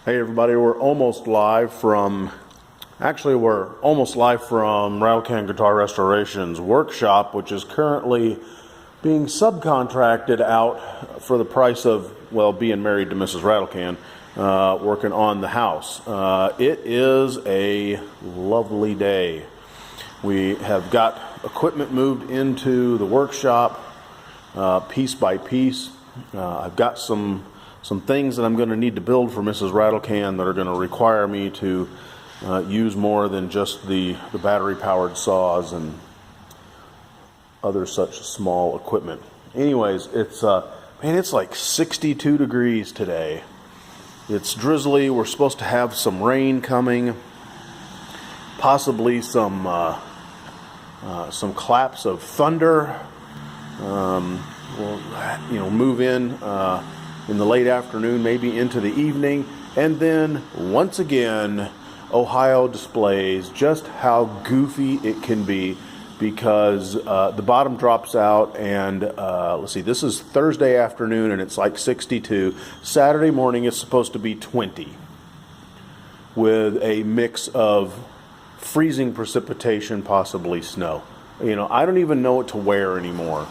Hey everybody, we're almost live from Rattlecan Guitar Restoration's workshop, which is currently being subcontracted out for the price of, well, being married to Mrs. Rattlecan, working on the house. It is a lovely day. We have got equipment moved into the workshop piece by piece. I've got some things that I'm going to need to build for Mrs. Rattlecan that are going to require me to use more than just the battery-powered saws and other such small equipment. Anyways, it's like 62 degrees today. It's drizzly. We're supposed to have some rain coming, possibly some claps of thunder. We'll move in the late afternoon, maybe into the evening, and then once again Ohio displays just how goofy it can be, because the bottom drops out, and let's see, this is Thursday afternoon and it's like 62. Saturday morning is supposed to be 20 with a mix of freezing precipitation, possibly snow. I don't even know what to wear anymore.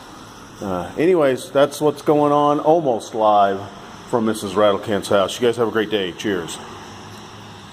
Anyways, that's what's going on, almost live from Mrs. Rattlecan's house. You guys have a great day. Cheers.